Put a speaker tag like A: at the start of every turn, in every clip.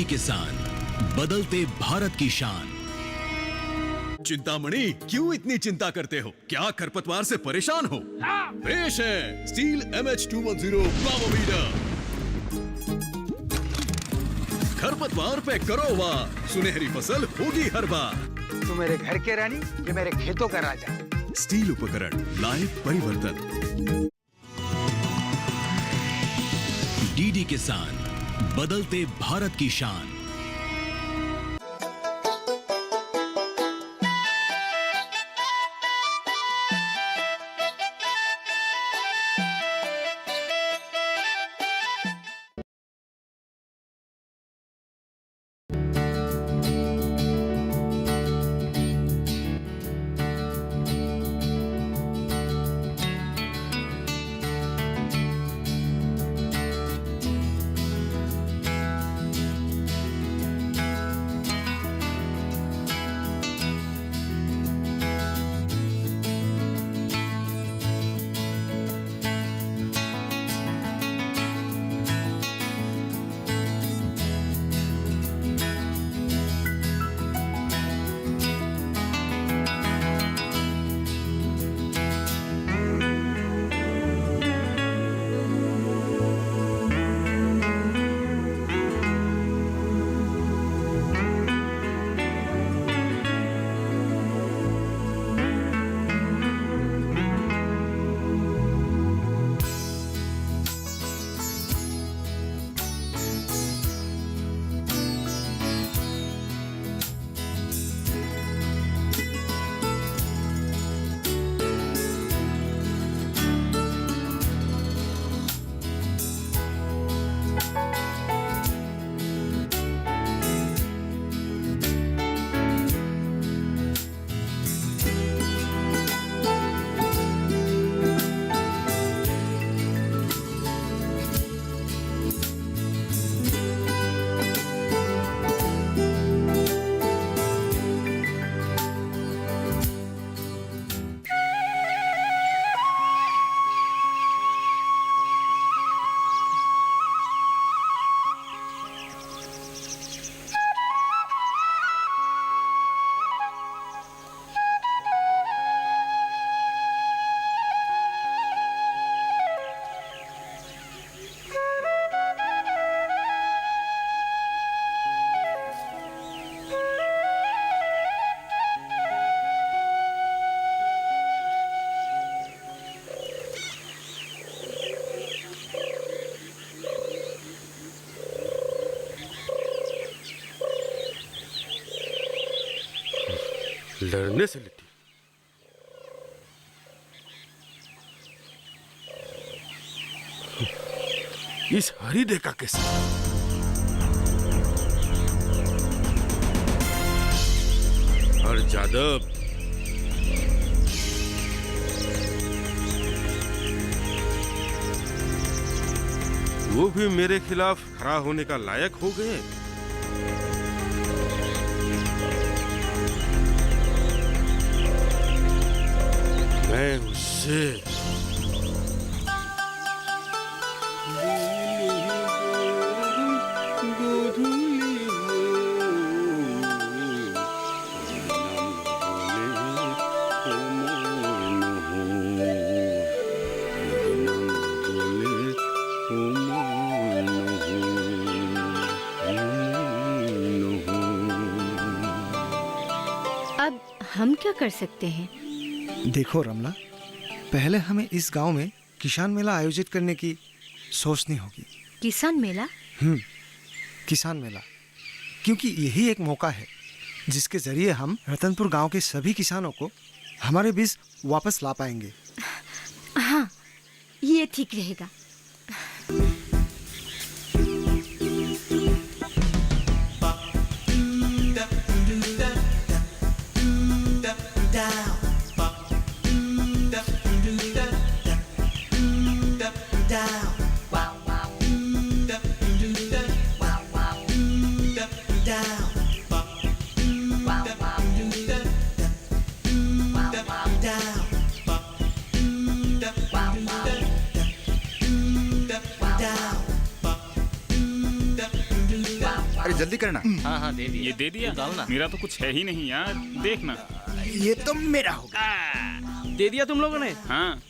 A: DD किसान, बदलते भारत की शान।
B: चिंतामणि, क्यों इतनी चिंता करते हो? क्या खरपतवार से परेशान हो? पेश है स्टील MH210 पावर वीडर। खरपतवार पे करो वार, सुनहरी फसल होगी हर बार।
C: तू मेरे घर के रानी, ये मेरे खेतों का राजा।
B: स्टील उपकरण लाए परिवर्तन।
A: डीडी किसान, बदलते भारत की शान।
D: लड़ने से लिट्टी। इस हरिदे का कैसे? और जादव वो भी मेरे खिलाफ खड़ा होने का लायक हो गए। मैं उससे
E: अब हम क्या कर सकते हैं?
C: देखो रमला, पहले हमें इस गांव में किसान मेला आयोजित करने की सोचनी होगी।
E: किसान मेला?
C: किसान मेला, क्योंकि यही एक मौका है जिसके जरिए हम रतनपुर गांव के सभी किसानों को हमारे बीच वापस ला पाएंगे।
E: हाँ, ये ठीक रहेगा।
F: अरे जल्दी करना।
G: हाँ हाँ दे दिया।
H: ये दे दिया?
G: डालना।
H: मेरा तो कुछ है ही नहीं यार, देखना।
F: ये तो मेरा होगा।
G: दे दिया तुम लोगों ने?
H: हाँ।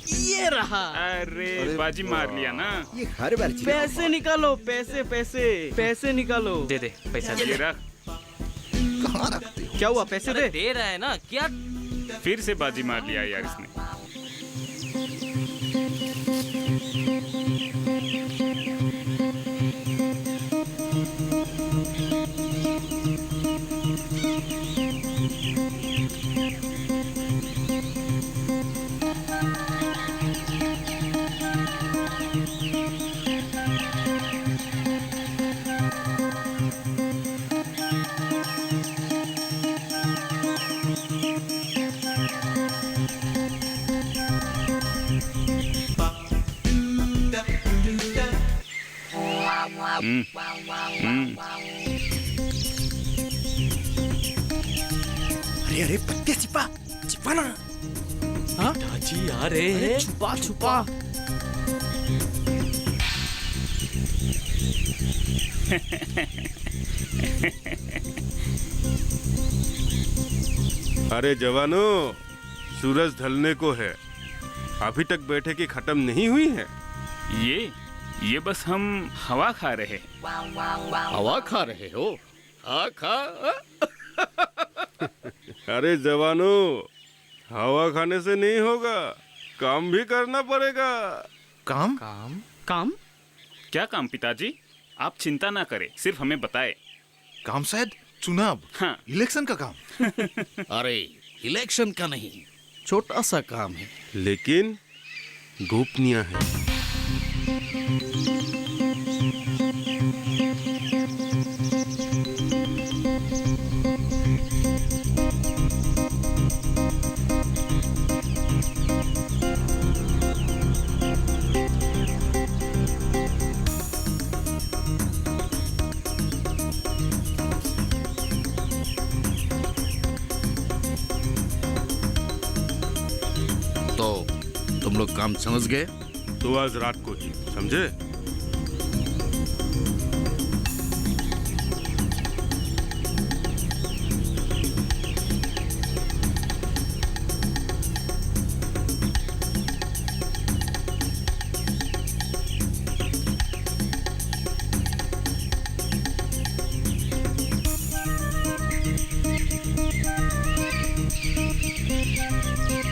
G: ये रहा।
H: अरे बाजी मार लिया ना।
F: ये हर बार
G: पैसे निकालो, पैसे पैसे पैसे निकालो। दे दे पैसा
H: ये रख।
F: कहाँ रखते हो?
G: क्या हुआ, पैसे दे।
I: दे रहा है ना क्या?
H: फिर से बाजी मार लिया यार इसने।
F: अरे अरे पत्ते छिपा छिपा ना।
I: जी आ रहे हैं।
G: छुपा छुपा।
D: अरे जवानों, सूरज ढलने को है, अभी तक बैठे की खत्म नहीं हुई है।
H: ये बस हम हवा खा रहे हैं।
G: हवा खा रहे हो? हाँ खा।
D: अरे जवानों, हवा खाने से नहीं होगा, काम भी करना पड़ेगा।
F: काम?
G: काम?
H: क्या काम पिताजी? आप चिंता ना करें, सिर्फ हमें बताएं।
F: काम शायद चुनाव,
H: हाँ।
F: इलेक्शन का काम।
G: अरे इलेक्शन का नहीं, छोटा सा काम है।
D: लेकिन गोपनीय है।
G: तो तुम लोग काम समझ गए?
D: तो आज रात को ही, समझे?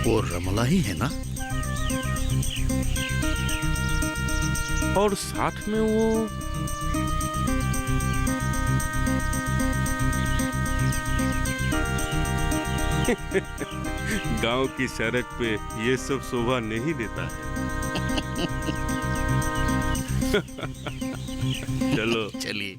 G: वो रमला ही है ना?
D: और साथ में वो गांव की सड़क पे ये सब शोभा नहीं देता है। चलो
G: चलिए।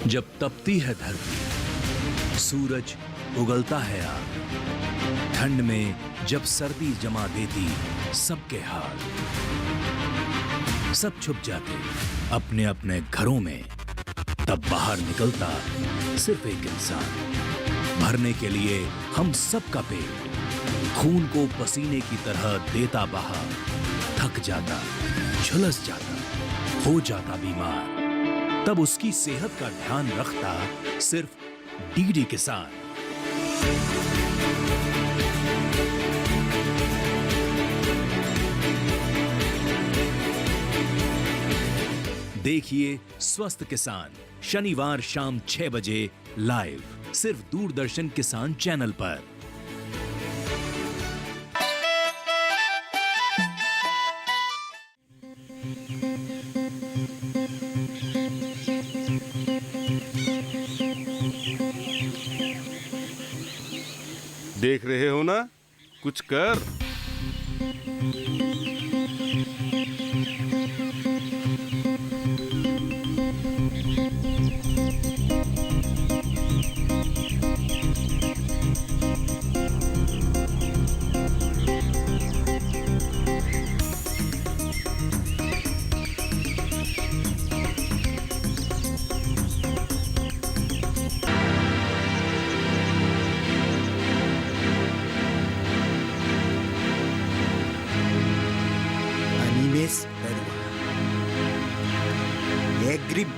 A: जब तपती है धरती, सूरज उगलता है आग, ठंड में जब सर्दी जमा देती सबके हाल, सब छुप जाते अपने अपने घरों में, तब बाहर निकलता सिर्फ एक इंसान, भरने के लिए हम सबका पेट, खून को पसीने की तरह देता बहा, थक जाता, झुलस जाता, हो जाता बीमार, तब उसकी सेहत का ध्यान रखता सिर्फ डीडी किसान। देखिए स्वस्थ किसान शनिवार शाम 6 बजे लाइव, सिर्फ दूरदर्शन किसान चैनल पर।
D: देख रहे हो ना, कुछ कर।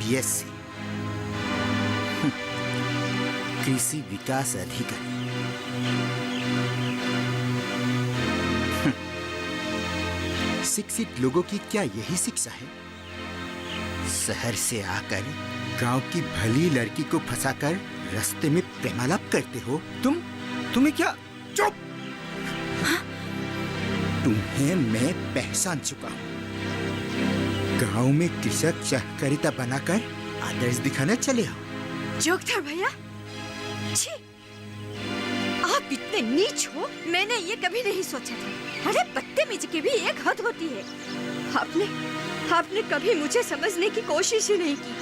J: बीएससी कृषि विकास अधिकारी। शिक्षित लोगों की क्या यही शिक्षा है? शहर से आकर गांव की भली लड़की को फंसाकर रास्ते में प्रेमालाप करते हो।
C: तुम्हें क्या?
J: चुप! तुम्हें मैं पहचान चुका हूँ। गांव में कृषक सहकारिता बनाकर आदर्श दिखाना चले हो।
E: जोगथर भैया, छी! आप इतने नीच हो, मैंने ये कभी नहीं सोचा था। अरे बदतमीजी की भी एक हद होती है। आपने कभी मुझे समझने की कोशिश ही नहीं की।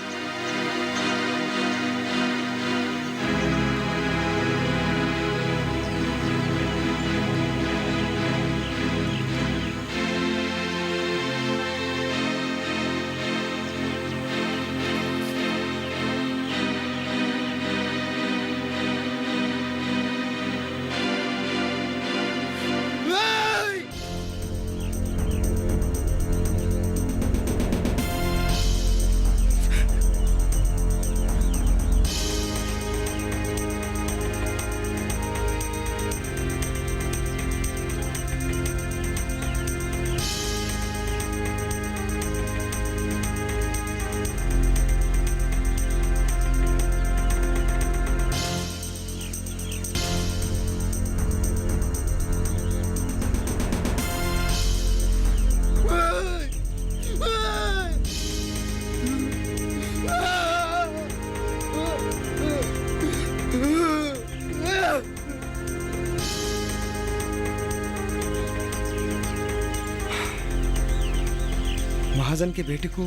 C: महाजन के बेटे को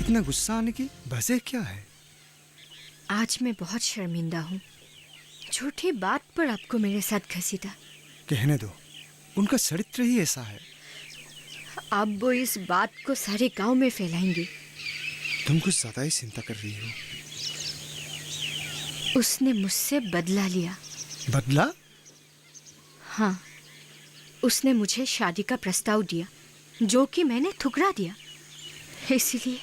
C: इतना गुस्सा आने की वजह क्या है?
E: आज मैं बहुत शर्मिंदा हूँ। झूठी बात पर आपको मेरे साथ घसीटा।
C: कहने दो, उनका चरित्र ही ऐसा है।
E: अब वो इस बात को सारे गांव में फैलाएंगे।
C: तुम कुछ ज्यादा ही चिंता कर रही हो।
E: उसने मुझसे बदला लिया।
C: बदला?
E: हाँ, उसने मुझे शादी का प्रस्ताव दिया, जो कि मैंने ठुकरा दिया। इसलिए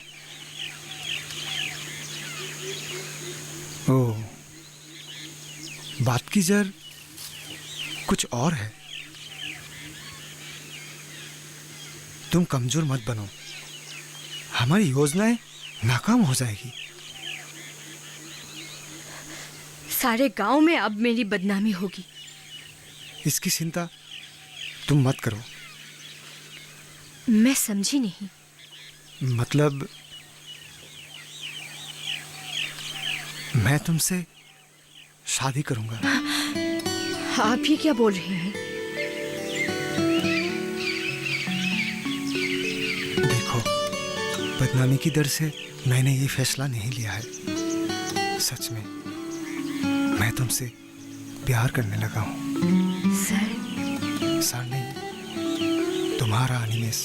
C: ओह, बात की जड़ कुछ और है। तुम कमजोर मत बनो, हमारी योजनाएं नाकाम हो जाएगी।
E: सारे गांव में अब मेरी बदनामी होगी।
C: इसकी चिंता तुम मत करो।
E: मैं समझी नहीं।
C: मतलब मैं तुमसे शादी करूंगा।
E: आप ही क्या बोल रहे हैं?
C: देखो, बदनामी की डर से मैंने ये फैसला नहीं लिया है। सच में मैं तुमसे प्यार करने लगा हूँ। सर नहीं, तुम्हारा अनिमेष।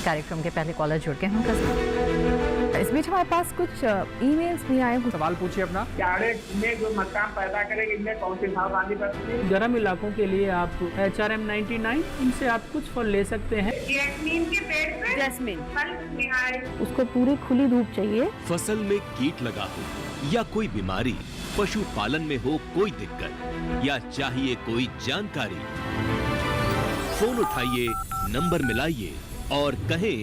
E: कार्यक्रम के पहले कॉलर जुड़ गए होंगे। इस बीच हमारे पास कुछ ईमेल्स भी आए।
G: सवाल पूछिए अपना।
K: में जो मकान पैदा करेगी इनमें कौन सी सावधानी बरतनी?
G: गर्म इलाकों के लिए आप HRM 99 इनसे आप कुछ फल ले सकते हैं।
K: जैस्मीन के पेड़ पे
E: जैस्मिन,
K: फल निहाय।
E: उसको पूरी खुली धूप चाहिए।
A: फसल में कीट लगा हो या कोई बीमारी, पशुपालन में हो कोई दिक्कत या चाहिए कोई जानकारी, फोन उठाइए, नंबर मिलाइए और कहें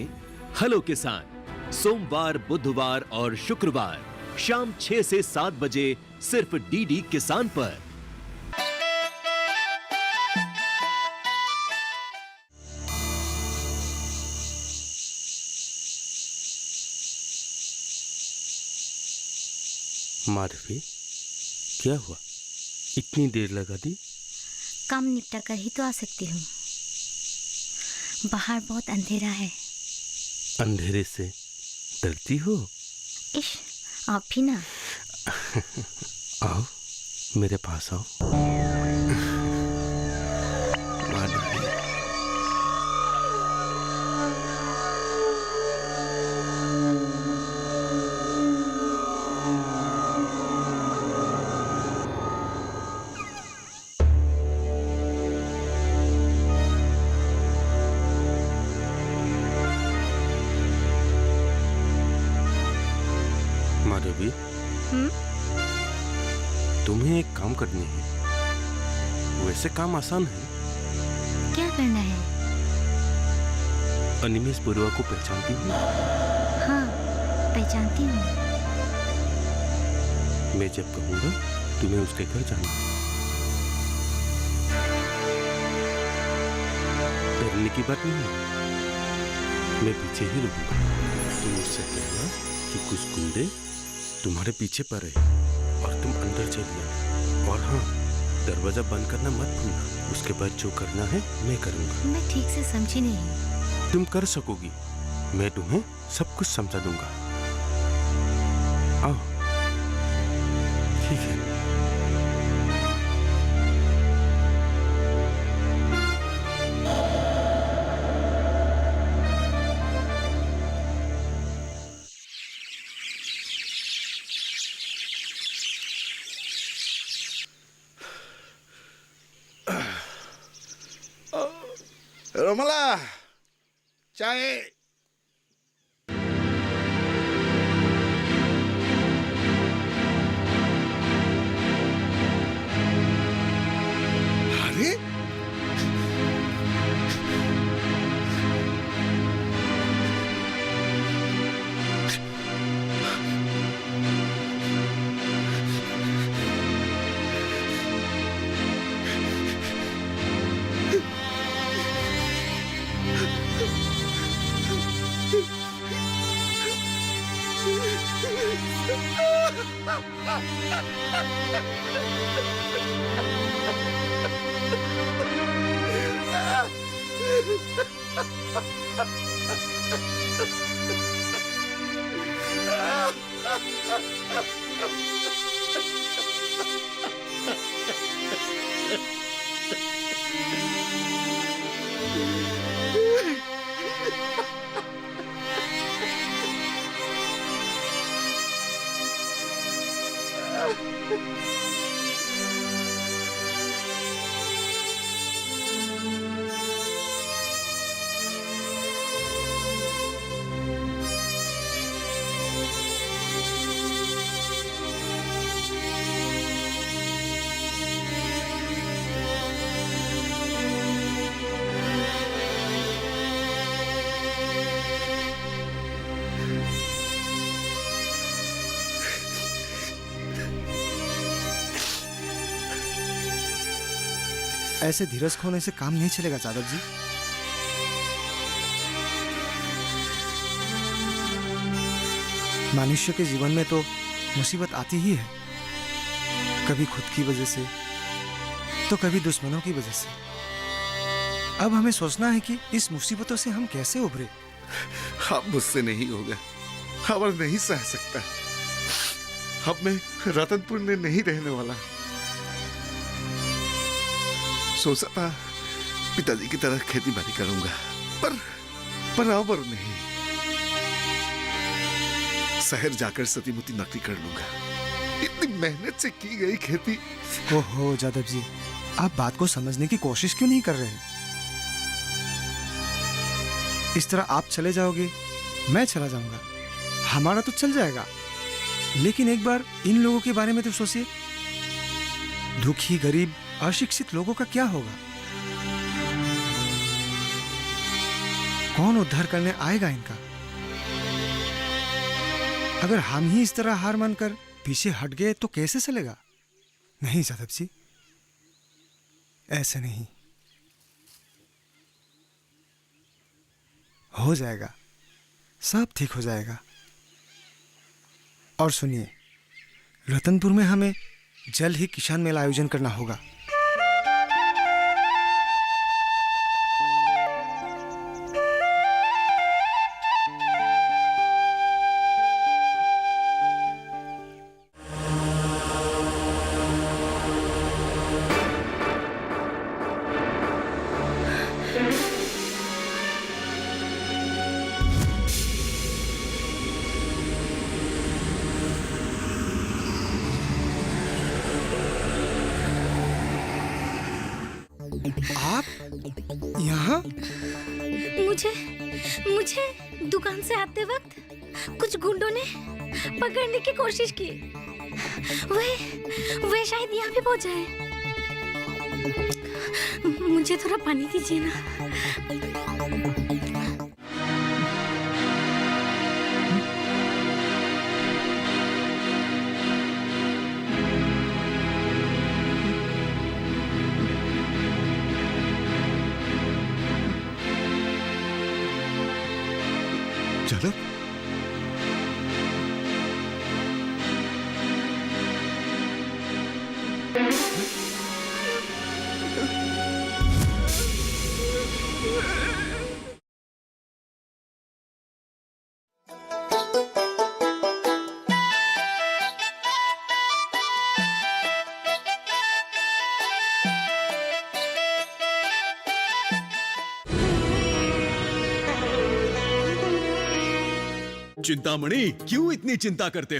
A: हेलो किसान। सोमवार, बुधवार और शुक्रवार शाम 6 से 7 बजे सिर्फ डीडी किसान पर।
D: माधवी, क्या हुआ? इतनी देर लगा दी?
E: काम निपटा कर ही तो आ सकती हूँ। बाहर बहुत अंधेरा है।
D: अंधेरे से डरती हो?
E: इश, आप भी ना।
D: आओ, मेरे पास आओ। माधवी, माधवी, तुम्हें एक काम करनी है। वैसे काम आसान है।
E: क्या करना है?
D: अनिमेष बरुआ को पहचानती हो?
E: हाँ, पहचानती हूँ।
D: मैं जब कहूँगा तुम्हें उसके घर जाना। डरने की बात नहीं है, मैं पीछे ही रुकूंगा। तुम उससे कहना कि कुछ गुंडे तुम्हारे पीछे पड़े और तुम अंदर चली जाओ। और हाँ, दरवाजा बंद करना मत भूलना। उसके बाद जो करना है मैं करूँगा।
E: मैं ठीक से समझी नहीं।
D: तुम कर सकोगी, मैं तुम्हें सब कुछ समझा दूंगा। आओ, ठीक है।
F: रमला, चाय। अरे
C: ऐसे धीरज खोने से काम नहीं चलेगा जादव जी। मनुष्य के जीवन में तो मुसीबत आती ही है, कभी खुद की वजह से तो कभी दुश्मनों की वजह से। अब हमें सोचना है कि इस मुसीबतों से हम कैसे उभरे।
F: अब मुझसे नहीं होगा, अब नहीं सह सकता। अब मैं रतनपुर में नहीं रहने वाला। सोचा था पिताजी की तरह खेती बाड़ी करूंगा, पर बराबर नहीं। शहर जाकर सतीमती नकली कर लूंगा। इतनी मेहनत से की गई खेती।
C: ओहो जादव जी, आप बात को समझने की कोशिश क्यों नहीं कर रहे? इस तरह आप चले जाओगे, मैं चला जाऊंगा, हमारा तो चल जाएगा, लेकिन एक बार इन लोगों के बारे में तो सोचिए। दुखी, गरीब, अशिक्षित लोगों का क्या होगा? कौन उद्धार करने आएगा इनका? अगर हम ही इस तरह हार मानकर पीछे हट गए तो कैसे चलेगा? नहीं जादव जी, ऐसे नहीं। हो जाएगा, सब ठीक हो जाएगा। और सुनिए, रतनपुर में हमें जल्द ही किसान मेला आयोजन करना होगा। आप यहाँ?
L: मुझे दुकान से आते वक्त कुछ गुंडों ने पकड़ने की कोशिश की। वे शायद यहाँ भी पहुंच जाए। मुझे थोड़ा पानी दीजिए ना।
F: चलो।
B: चिंतामणि, क्यों इतनी चिंता करते हो?